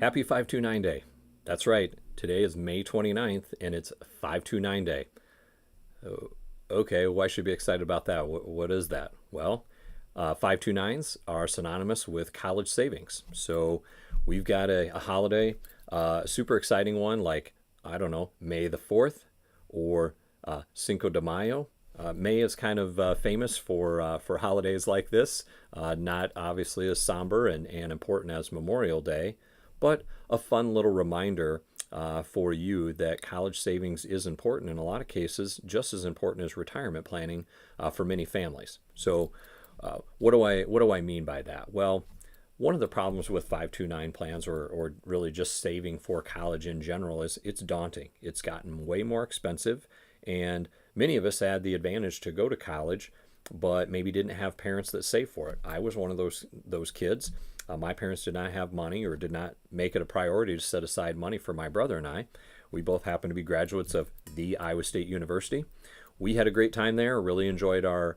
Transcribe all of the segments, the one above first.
Happy 529 Day. That's right. Today is May 29th and it's 529 Day. Oh, okay, why should I be excited about that? What is that? Well, 529s are synonymous with college savings. So we've got a holiday, a super exciting one like, I don't know, May the 4th or Cinco de Mayo. May is kind of famous for holidays like this, not obviously as somber and important as Memorial Day, but a fun little reminder for you that college savings is important in a lot of cases, just as important as retirement planning for many families. So, what do I mean by that? Well, one of the problems with 529 plans or really just saving for college in general is it's daunting. It's gotten way more expensive, and many of us had the advantage to go to college, but maybe didn't have parents that saved for it. I was one of those kids. My parents did not have money or did not make it a priority to set aside money for my brother and I. We both happened to be graduates of the Iowa State University. We had a great time there, really enjoyed our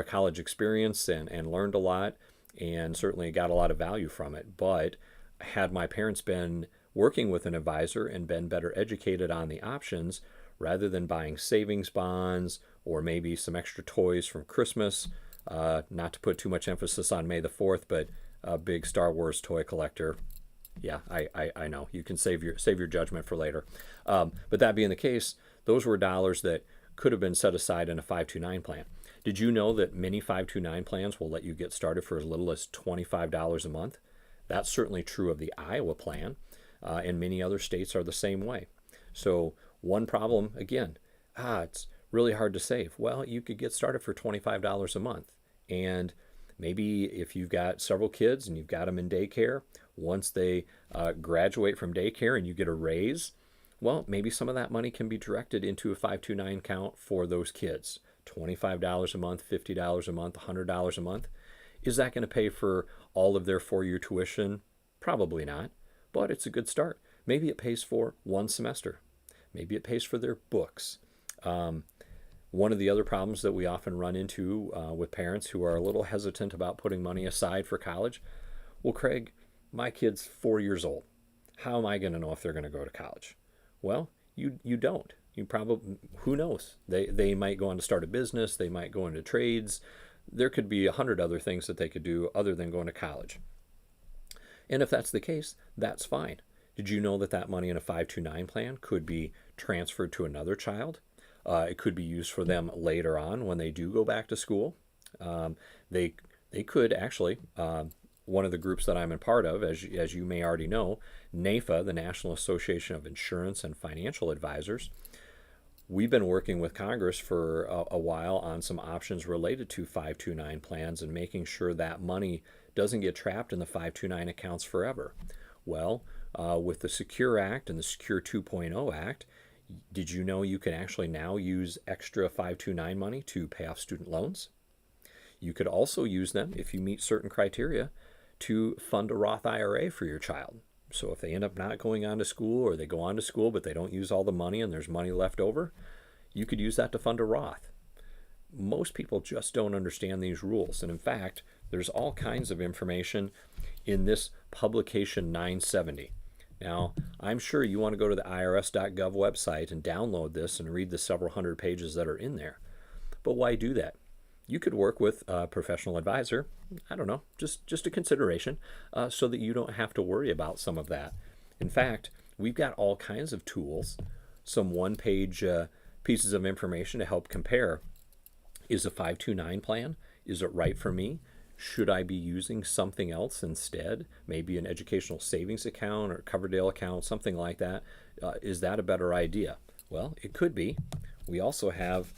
college experience and learned a lot and certainly got a lot of value from it. But had my parents been working with an advisor and been better educated on the options, rather than buying savings bonds or maybe some extra toys from Christmas, not to put too much emphasis on May the 4th, but a big Star Wars toy collector. Yeah, I know. You can save your judgment for later. But that being the case, those were dollars that could have been set aside in a 529 plan. Did you know that many 529 plans will let you get started for as little as $25 a month? That's certainly true of the Iowa plan, and many other states are the same way. So one problem, again, it's really hard to save. Well, you could get started for $25 a month. And maybe if you've got several kids and you've got them in daycare, once they graduate from daycare and you get a raise, well, maybe some of that money can be directed into a 529 account for those kids. $25 a month, $50 a month, $100 a month. Is that going to pay for all of their 4-year tuition? Probably not, but it's a good start. Maybe it pays for one semester. Maybe it pays for their books. One of the other problems that we often run into with parents who are a little hesitant about putting money aside for college, well, Craig, my kid's 4 years old. How am I going to know if they're going to go to college? Well, you don't. You probably, who knows? They might go on to start a business. They might go into trades. There could be 100 other things that they could do other than going to college. And if that's the case, that's fine. Did you know that money in a 529 plan could be transferred to another child? It could be used for them later on when they do go back to school. They could actually, one of the groups that I'm a part of, as you may already know, NAFA, the National Association of Insurance and Financial Advisors, we've been working with Congress for a while on some options related to 529 plans and making sure that money doesn't get trapped in the 529 accounts forever. Well, with the Secure Act and the Secure 2.0 Act, did you know you can actually now use extra 529 money to pay off student loans? You could also use them, if you meet certain criteria, to fund a Roth IRA for your child. So if they end up not going on to school, or they go on to school but they don't use all the money and there's money left over, you could use that to fund a Roth. Most people just don't understand these rules. And in fact, there's all kinds of information in this publication 970. Now, I'm sure you want to go to the irs.gov website and download this and read the several hundred pages that are in there. But why do that? You could work with a professional advisor, I don't know, just a consideration, so that you don't have to worry about some of that. In fact, we've got all kinds of tools, some one-page pieces of information to help compare. Is a 529 plan? Is it right for me? Should I be using something else instead? Maybe an educational savings account or Coverdale account, something like that. Is that a better idea? Well, it could be. We also have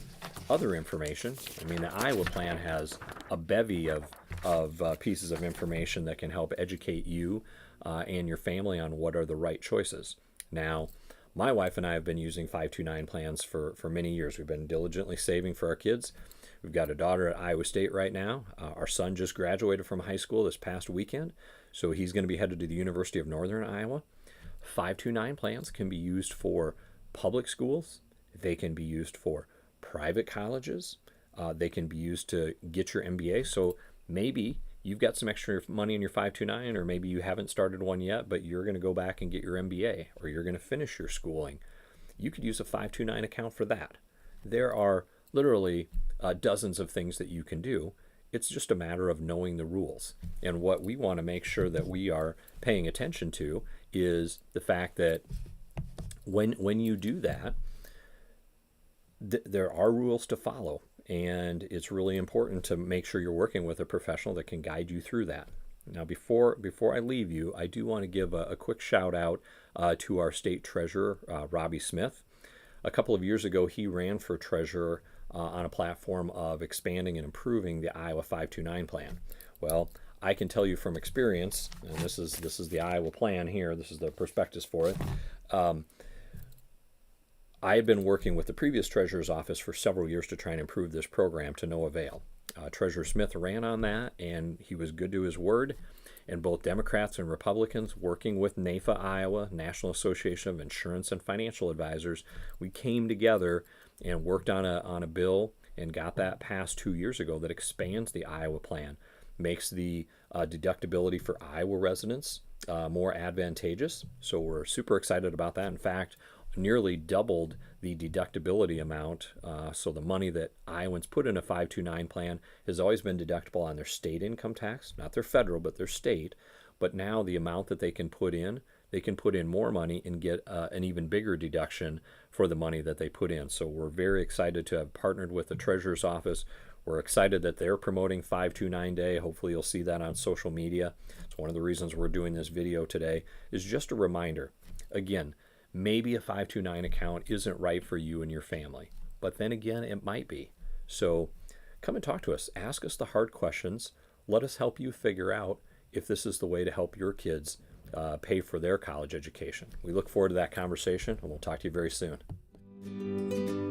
other information. I mean, the Iowa plan has a bevy of pieces of information that can help educate you and your family on what are the right choices. Now, my wife and I have been using 529 plans for many years. We've been diligently saving for our kids. We've got a daughter at Iowa State right now. Our son just graduated from high school this past weekend, so he's going to be headed to the University of Northern Iowa. 529 plans can be used for public schools. They can be used for private colleges. They can be used to get your MBA. So maybe you've got some extra money in your 529, or maybe you haven't started one yet, but you're going to go back and get your MBA, or you're going to finish your schooling. You could use a 529 account for that. There are literally dozens of things that you can do. It's just a matter of knowing the rules. And what we want to make sure that we are paying attention to is the fact that when you do that, there are rules to follow. And it's really important to make sure you're working with a professional that can guide you through that. Now, before I leave you, I do want to give a quick shout out to our state treasurer, Robbie Smith. A couple of years ago, he ran for treasurer on a platform of expanding and improving the Iowa 529 plan. Well, I can tell you from experience, and this is the Iowa plan here. This is the prospectus for it. I had been working with the previous treasurer's office for several years to try and improve this program to no avail. Treasurer Smith ran on that, and he was good to his word. And both Democrats and Republicans, working with NAFA Iowa, National Association of Insurance and Financial Advisors, we came together and worked on a bill and got that passed 2 years ago that expands the Iowa plan, makes the deductibility for Iowa residents more advantageous. So we're super excited about that. In fact, nearly doubled the deductibility amount. So the money that Iowans put in a 529 plan has always been deductible on their state income tax, not their federal, but their state. But now the amount that they can put in more money and get an even bigger deduction for the money that they put in. So we're very excited to have partnered with the Treasurer's Office. We're excited that they're promoting 529 Day. Hopefully you'll see that on social media. It's one of the reasons we're doing this video today, is just a reminder. Again, maybe a 529 account isn't right for you and your family, but then again, it might be. So come and talk to us. Ask us the hard questions. Let us help you figure out if this is the way to help your kids pay for their college education. We look forward to that conversation, and we'll talk to you very soon.